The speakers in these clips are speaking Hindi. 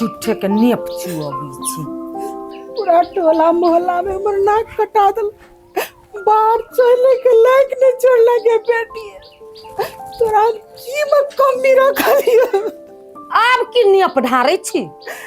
झूठे के नेप चुअबी छी। पूरा टोला मोहल्ला में हमर नाक कटा दल, बाहर चले के लायक नहीं छोड़ले के बेटी। तोरा की में कमी रखलियो। आब की नेप ढारै छी?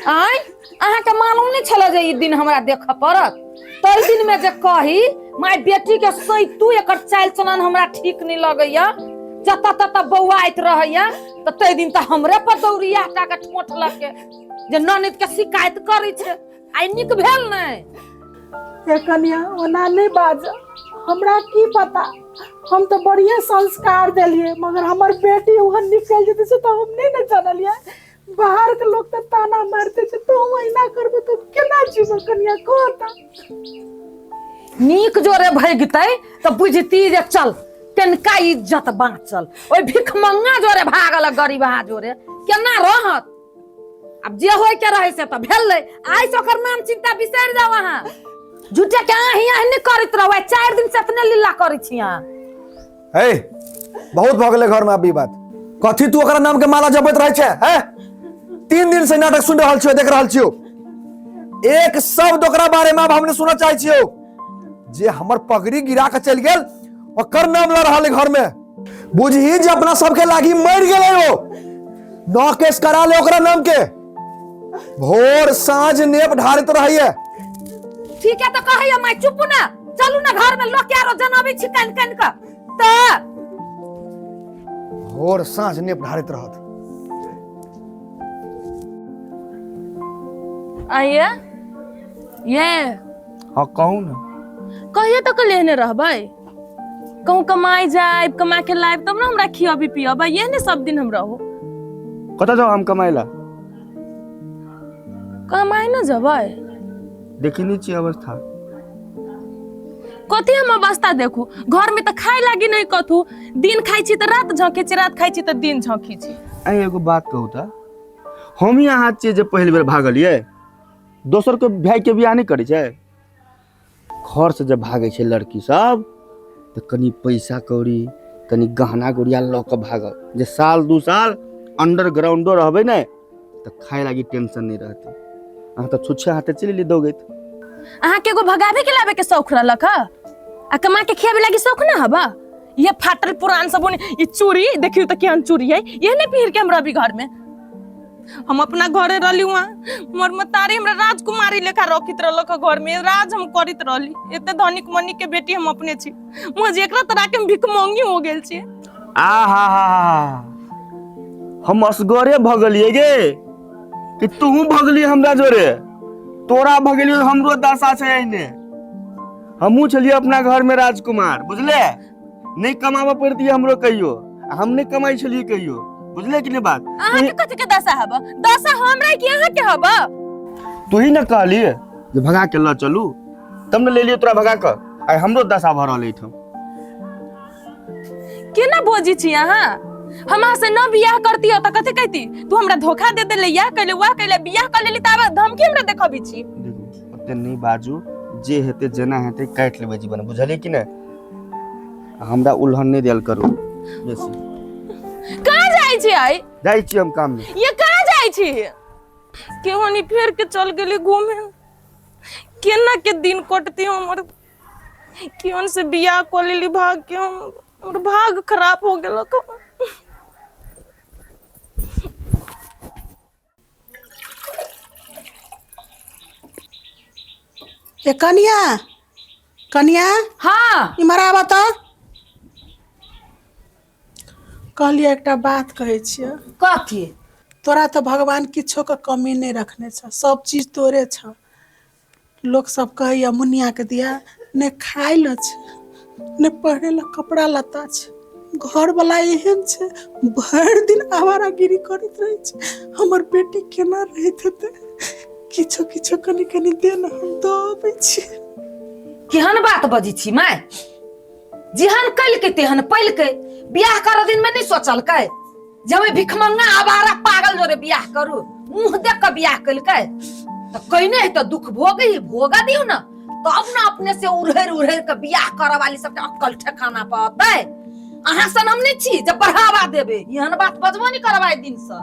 आय अहाँ के मालूम नहीं छला जे ई दिन हमरा देख पड़त? तई दिन में जे कही माय बेटी के सही तू एकर चाल चलन हमरा ठीक नहीं लगैया, जता तता बौआइत रहैया, त तई दिन त हमरे पर दौड़िया टा के ठोठ लके जे ननद के शिकायत करै छै। आइ निक भेल नै? ए कन्या ओना नहीं बाज, हमरा की पता, हम तो बढ़िया संस्कार देलिए, मगर हमर बेटी वहां निकल जेते से तो हम नहीं न जानलिए। बाहर के लोग तो ताना मारते छे, तो महीना करबे तो केना जीव कन्या कहता। नीक जोरे भगतै त बुझती जे चल तनका इज्जत बाँचल। ओइ भिखमंगा जोरे भागल गरीबा जोरे केना रहत? अब जे होय के रहे से त भेलै। आइ से ओकर नाम चिंता बिसर जाओ अहाँ। झूठे के अहाँ हियां नहीं करत रहै, 4 दिन से इतने लीला करै छी अहाँ। हे बहुत भ गेलै घर में अभी बात। कथी तू ओकरा नाम के माला जपैत रहै छै? हैं 3 दिन से नाटक सुन रहल छियो, देख रहल छियो। एक शब्द ओकरा बारे में अब हमने सुनना चाहै छियो। जे हमर पगड़ी गिरा के चल गेल ओकर नाम ल रहल घर में। बुझही जे अपना सबके लागी मर गेलै हो। नौ केस करा ले ओकरा नाम के। भोर साँझ नेप ढारत रहिए। ठीक है तो कहियो मैं चुप ना, चलू ना घर में लोग यारो जनाबे छी कन कन का त भोर साँझ नेप ढारत रहत। आइए ये हाँ कहू ना। कहिए तो के लेने रहबै, कहूँ कमाई जाए, कमा के लाइब तब ना हमरा खियाबी पियाबा। ये ने सब दिन हम रहू। कत जाओ हम कमाई ला? कमाई ना जबै, देखी नहीं छी अवस्था। कथी हम अवस्था देखू? घर में तो खाए लागी नहीं कथू। दिन खाई छी तो रात झोंके छी, रात खाई छी तो दिन झोंकी छी। आई एगो बात कहू त, हम ही अहाँ छियै जे पहली बेर भागलिए, दोसर के भाई के बियाह नहीं करे छै। घर से जब भागे छै लड़की सब तो कनी पैसा कौड़ी, कनी गहना गुड़िया ल के भागल। जे साल 2 साल अंडरग्राउंडो रहबे ने तो खाए लागी टेंशन नहीं रहते। अहाँ तो छुच्छे हाथे चली ली दोगे। अहाँ के एगो भगावे के लावे के शौक रहलक ह, आ कमा के खियावे लागी शौक ना हबा। ये फाटल पुरान सब ये चूड़ी देखियो तो केहन चूड़ी है, ये नहीं पहिर के हम रवि घर में। हम अपना घरे रहली, वहाँ मोर मतारी हमरा राजकुमारी लेखा रखित रहलक घर में। राज हम करित रहली। एते धनिक मनिक के बेटी हम अपने छी। मुझे एकरा तरह के भिख मांगी हो गेल छी। आहा हम असगरे भगलिए गे कि तू भगली हमरा जोरे? तोरा भगलियो हमरो दशा छै एने। हमहू छलिए अपना घर में राजकुमार, बुझले? नहीं कमावा पड़ती हमरो कहियो, हम नहीं कमाई छलिए कहियो, बुझले कि नहीं बात? अहाँ के कथि के दशा हबा? दशा हमरा कि अहाँ के हबा? तू ही ना कहलिए जे भगा के ल चलू, तब न ले लियो तोरा भगा के। आई हमरो दशा भ रहल एठम। केना बोझी छी अहाँ? हमरा से न बियाह करती हो त कथि कहती? तू हमरा धोखा दे देले, या कहले वा कहले, बियाह कर लेली त अब धमकी हमरा देखबी छी। देखो ओते नहीं बाजू, जे हेते जेना हेते काट लेबे जीवन, बुझलिए कि नहीं? हमरा उल्हन नहीं देल करू बेसी। कहां जाई छी? आई जाई छी हम काम में। ये कहां जाई छी? केहनी फेर के चल गेली घूमे। केना के दिन कटती हमर? केहन से बियाह कर लेली, भाग के हमर भाग खराब हो गेल। ए कन्या, कन्या हाँ इमरा बता। कहलिए एकटा बात कहे छिए। कथी? तोरा तो भगवान किछो के कमी नहीं रखने छ, सब चीज तोरे छ। लोग सब कहैया मुनिया के दिया ने खाए ल छ, ने पहने ला कपड़ा लत्ता छ। घर वाला एहन छे, भर दिन आवारागिरी करत रहे छे। हमर बेटी केना रहत हेते? किछो किछो कनी कनी देन हम दबै छी। केहन बात बजी छी माय? जेहन कल के तेहन पल के। बियाह कर दिन में नहीं सोचल के जब भिखमंगा आवारा पागल जोरे बियाह करू? मुंह देख के बियाह कल के तो कहने है तो दुख भोगा दियो ना, तब ना अपने से उड़ेर के बियाह करे वाली सबके अक्कल ठेकाना पाते। अहाँ सन हम नहीं छी जब बढ़ावा देबे। एहन बात बजबो नहीं करबाई दिन से।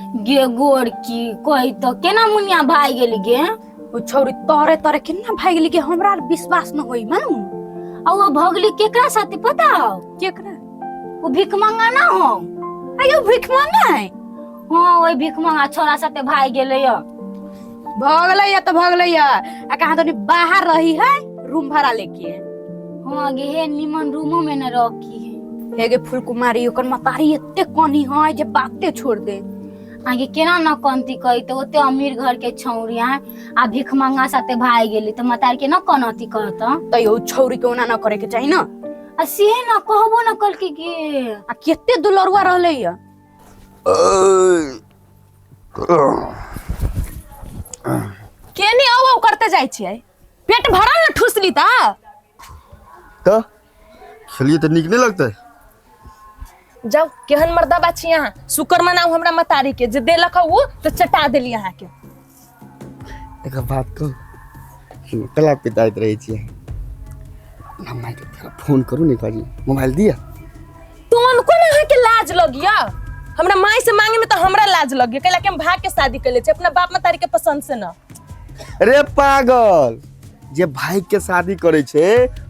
गे गोर की कोई तो केना मुनिया भाई गेली गे। ओ छौरी तोरे तोरे केना भाग गेली कि हमरा विश्वास न होई मानू। आ वो भगली केकरा साथे पता हो? केकरा? वो भिख मंगा ना हो? आयो भिख मांगा है। हाँ वही भिख मंगा छोरा साथे भाई गेले य। भगलै या तो भगलै या। आ कहां तो बाहर रही है रूम भाड़ा लेके। हाँ गे हे निमन रूमो में न रखी है। हे गे फूल कुमारी ओकर मतारी एते कनी है जे बाते छोड़ दे। आगे केना न कनती कही तो ओते अमीर घर के छौरी है आ भिख मंगा साथे भाई गेली तो मतार के न कनती कहता। त यो छौरी के ओना न करे के चाहिए न। आ सिहे न कहबो न कल के गे। आ केते दुलरुआ रहले या। केनी औ करते जाय छियै। पेट भरल न ठुसली त। तो खेलिए तो निक नहीं लगता है। जाओ केहन मर्दा बाछी यहाँ शुक्र मनाऊ हमरा मतारी के जे देलक वो तो चटा देली यहाँ के। एक बात को कला पिताइत रही छी हम माई के फोन करू नहीं काजी मोबाइल दिया तो उनको ना के लाज लगिया। हमरा माई से मांगे में तो हमरा लाज लगिया कैला कि हम भाग के शादी कर ले छे अपना बाप मतारी के पसंद से ना। अरे पागल जे भाई के शादी करे छे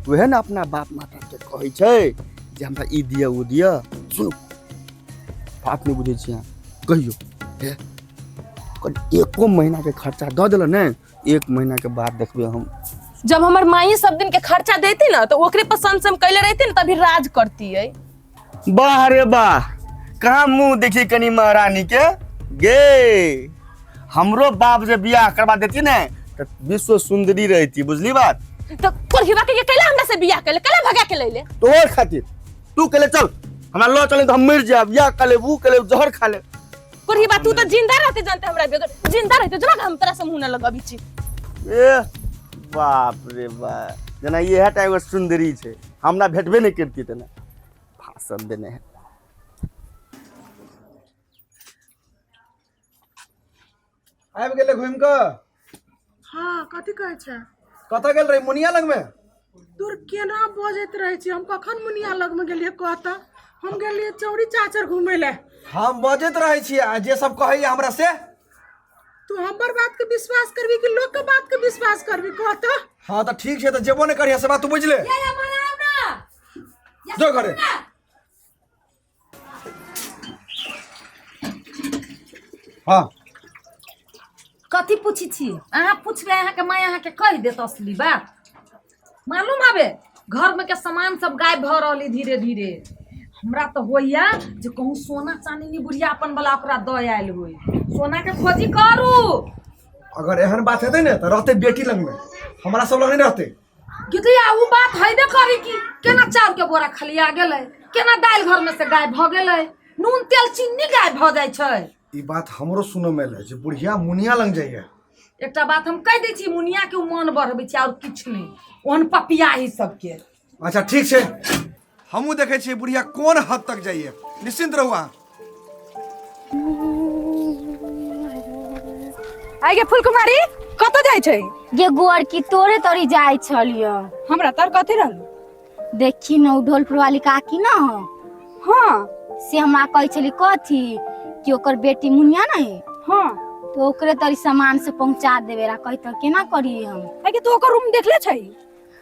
वहे ना अपना बाप माता के कहै छे जे हमरा ई दिया वो दिया। सुनो बात नहीं बुझे छी कहियो हे एको महीना के खर्चा द देल ने 1 महीना के बाद देखबे हम। जब हमर माई सब दिन के खर्चा देती ना तो ओकरे पसंद से हम कैले रहती ना तभी राज करती है। वाह रे वाह कहाँ मुंह देखी कनी महारानी के गे। हमरो बाप जे बियाह करवा देती ने तो विश्व सुंदरी रहती बुझली बात। तो कोरहिबा के ये कैला हमरा से बियाह कैले कैला भगा के लैले। तोहर खातिर तू कले चल हमरा लो चले तो हम मर जाब या कले वो कले जहर खा ले। कोरहिबा तू तो जिंदा रहते जानते हमरा बेगर जिंदा रहते जना हम तरह से मुंह न लगाबी छी। ए बाप रे बाप जना ये है टाइगर सुंदरी छे हमरा भेटबे नहीं करती तना भाषण देने है। आबि गेले घुम के। हाँ कथी कहै छै? कतऽ गेल रही मुनिया लग में? तोर केना बजैत रहै छी? हम कखन मुनिया लग में गेलिए कहता? हम गेलिए चौरी चाचर घूमे ले। हम बजैत रहे छी आ जे सब कहैए हमरा से तू हमर बात के विश्वास करबी कि लोग के बात के विश्वास करबी कहता? हाँ तो ठीक है तो जेबो नहीं करिए से बात तू बुझ ले। जो करे हाँ कथी पूछी छी? अहाँ पूछबे अहाँ के माय अहाँ के कह देत असली बात। मालूम हवे घर में के सामान सब गायब भ रहली धीरे धीरे। हमरा तो होइया जे कहूँ सोना चांदी नहीं बुढ़िया अपन वाला ओकरा द आयल होई। सोना के खोजी करू। अगर एहन बात हेतै ने तो रहते बेटी लग में हमरा सब लग नहीं रहते। कि उ बात हैबे करी कि केना चाउर के बोरा खलिया गेलै, केना दाल घर में से गायब भ गेलै, नून तेल चीनी गायब भ जाय छै। ई बात हमरो सुनो में ले जे बुढ़िया मुनिया लग जाइए। एकटा बात हम कह दै छी मुनिया के मन बढ़बै छै और किछ नहीं ओहन पपिया ही सबके। अच्छा ठीक छै हमहूँ देखे छियै बुढ़िया कोन हद तक जाइए। निश्चिंत रहू अहाँ। आइ गे फूल कुमारी कत जाय छै? गे गोर की तोरे तोरी जाय छलियो। हमरा तर कथी रहल? देखी न उ ढोलपुर वाली काकी न हो। हाँ से हमरा कहै छली कथी कि ओकर बेटी मुनिया नहीं। हाँ तो ओकरे तरी सामान से पहुंचा देवे रा कहि त केना करी हम? आइ गे तू ओकर रूम देखले छै?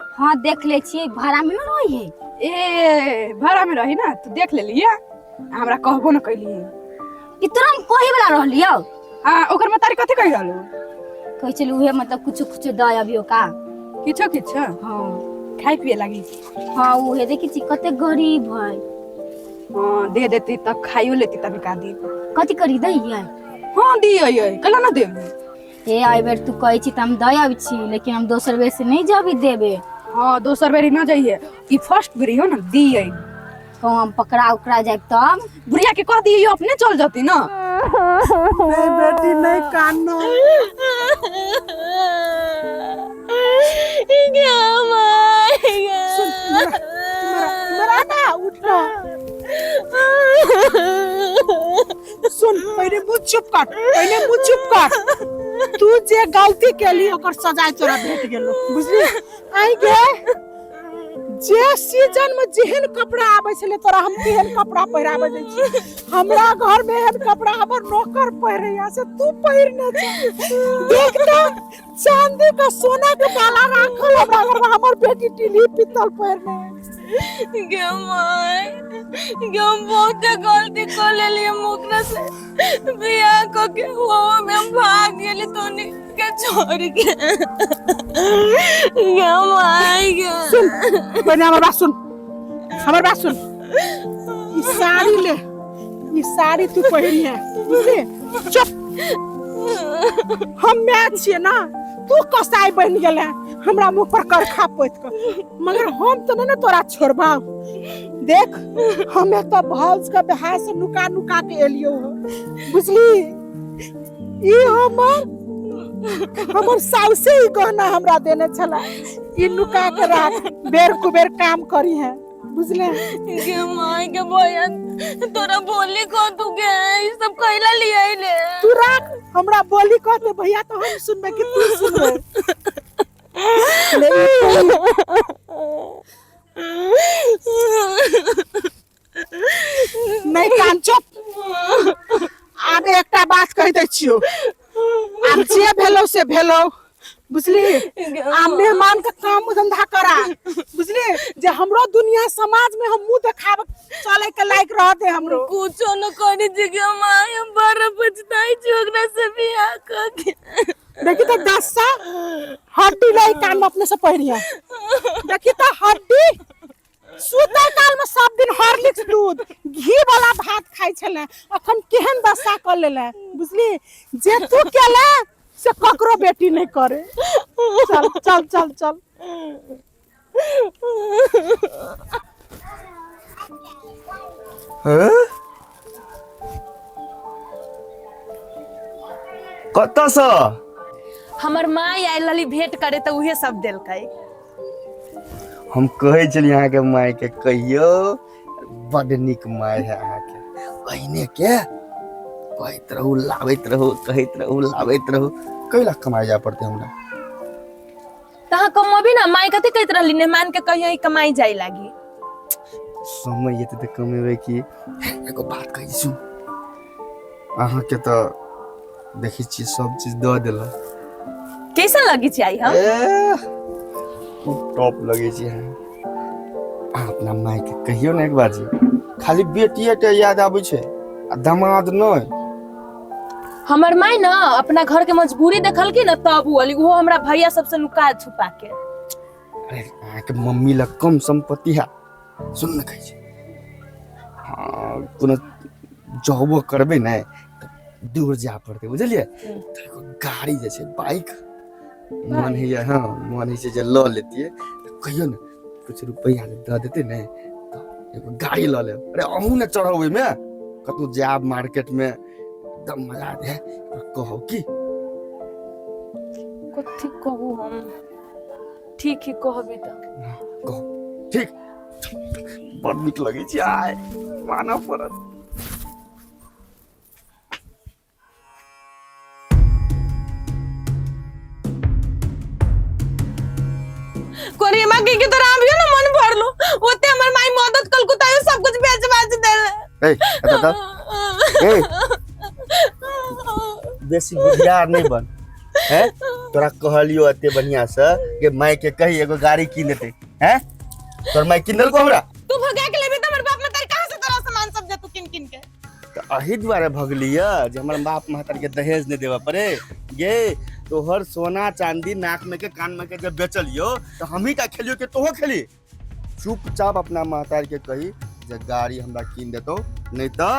हाँ देख ले छी भाड़ा में न रही है। ए भाड़ा में रही ना तू देख लेलिए हमरा कहबो न कैली। कि तोरा हम कहे वाला रहलियो। हां ओकर मतारी कथी कहि रहलो? कहै छली उहे मतलब कुछ कुछ द अबियो का किछो किछो। हाँ खाइ पिए लागी। हाँ उहे देखी छी कते गरीब है। हाँ दे देती तब खाइयो लेती तब का दी। कथी करी दैयै? हाँ दियै कला न देब। ए आई बेर तू कहै छी त हम द आबै छी लेकिन हम दोसर बेर से नहीं जबी देबे। हाँ दोसर बेरी न जाइए ई फर्स्ट बेरी हो न दियै। कहूँ हम पकड़ा उकड़ा जाए तब बुढ़िया के कह दिए अपने चल जाती ना। नहीं बेटी नहीं कानो। मरा ना उठ ना। सुन पहले मुंह चुप कर, पहले मुंह चुप कर। तू जे गलती केली ओकर सजा तोरा भेट गेलो बुझली? आई गे जे सीजन में जेहन कपड़ा आबै छले तोरा हम तेहन कपड़ा पहिराबै दै छी। हमरा घर में एहन कपड़ा हमर नौकर पहिरैया से तू पहिरने छ। देख त चांदी का सोना के बाला राखल हमरा घर में हमर बेटी टीली पीतल पहिरने। गे माय गे हम बहुत गलती कर लेली मुकना से बियाह को के हो में भाग गेली तोनी के छोड़ के गे माय गे सुन पहले हमर बात सुन, हमर बात सुन। ई साड़ी ले, ई साड़ी तू पहिरी है बुझली। चुप, हम मैच छिए ना, तू कसाई बन गेले हमरा मुंह पर करखा पोत के, मगर हम तो ना तोरा छोड़बा। देख हमें तो भौज के बिहार से नुका नुका के एलियो हो बुझली। ई हमर साउसे ही गहना हमरा देने छला, ई नुका के राख, बेर कुबेर काम करी है बुझले। गे माय के बहन तोरा बोली को तू के ई सब कहला लिया ले तू राख, हमरा बोली कहते भैया तो हम सुनबे कि तू सुनबे। नहीं कान चुप। आब एकटा बात कह दै छियो, आब जे भेलो से भेलो बुझली। आ मेहमान का काम धंधा करा बुझली, जे हमरो दुनिया समाज में हम मुंह देखाब चले के लायक रह दे। हमरो कुछो न करी जी गे माय हम बड़ा पछताई छोकरा से बियाह क के। देखी तो 10 सा हड्डी लाई कान में अपने से पहिरिया। देखी तो हड्डी सुते काल में सब दिन हॉर्लिक्स दूध घी वाला भात खाई छले, अखन केहन दशा कर लेले बुझली। जे तू केले से ककरो बेटी नहीं करे। चल चल चल चल। कत से हमर माँ आयल रहली भेंट करे तो उहे सब देलकै। हम कहे चली अहाँ के माय के कहियो बड़ निक माय है अहाँ के, कहने के कहत रहू लाबैत रहू, कहत रहू लाबैत रहू। कैला कमाई जा पड़ते हमरा तहाँ कमबी ना माई कथी कहत रहली मेहमान के कहियो ही कमाई जाई लागी। समय ये तो कमेबे की। एगो बात कही सुन, अहाँ के तो देखी छी सब चीज दे देला, कैसा लगी छी आई हम टॉप लगे छी। अहाँ अपना माय के कहियो ना एक बार जी, खाली बेटिए के याद आबै छै आ दामाद नहीं। हमर माई ना अपना घर के मजबूरी देखल की ना तब बोली वो हमरा भैया सबसे नुका छुपा के। अरे अहाँ के मम्मी ला कम संपत्ति है, सुन न कही छै। हाँ कोनो जॉबो करबे ना तो दूर जा पड़ते बुझलिए। तो गाड़ी जे छै बाइक मन है, हाँ मन है जे ल लेतिए तो कहियो ना कुछ रुपया दे देते ना तो एगो गाड़ी ल ले। अरे अहू ने चढ़ावे में कतौ जाब मार्केट में एकदम मजा दे। कहो की कथी कहू हम, ठीक ही कहबे त कहो ठीक। बड़ नीक लगे छै, आय माना पड़त। कोरियमा की तरह आबियो ना मन भरलो ओते हमर माई मदद कल कुतायो सब कुछ बेच बाच दे। ए बेसी बुधियार नहीं बन है। तोरा कहलियो अते बढ़िया से कि माई के कही एगो गाड़ी किन देते हैं, तोर माई किन देलको हमरा। तू भगा के लेबे त हमर बाप महतारी कहां से तोरा सामान सब जे तू किन किन के। तो अही द्वारा भगलिया जे हमर बाप महतारी के दहेज नहीं देवा पड़े। ये तोहर सोना चांदी नाक में के कान में के जब बेचलियो तो हम ही का खेलियो के तोहो खेली। चुपचाप अपना महतारी के कही जे गाड़ी हमरा किन देतो, नहीं तो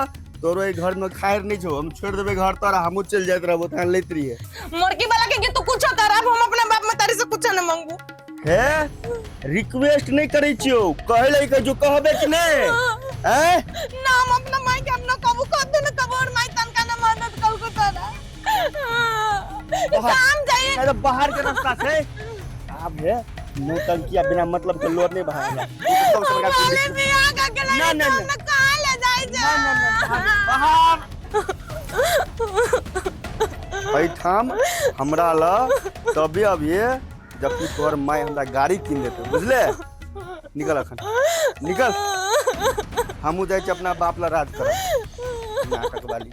तोरो ए घर में खायर नहीं छो, हम छोड़ देबे घर तोरा, हमहू चल जात रहबो त लेत रही है। मोरकी वाला के तू कुछ करब हम अपना बाप महतारी से कुछ न मांगू है। रिक्वेस्ट नहीं करे छियो, कहे ले के जो कहबे कि नहीं हैं ना हम अपना माई के अपना कबू कर दे न कबू और माई तन का न मदद कल को तोरा काम जाइए। तो बाहर के रास्ता से अब है नौटंकी बिना मतलब के लोर नहीं बहाना। बोले बियाह का के ना ना ना कहां ले जाई जा बाहर बैठाम हमरा ला तबे अभी जबकि तोहर माई हमरा गाड़ी किन देते बुझले। निकल अखन निकल। हमू जाए अपना बाप ला राज कर नाटक वाली।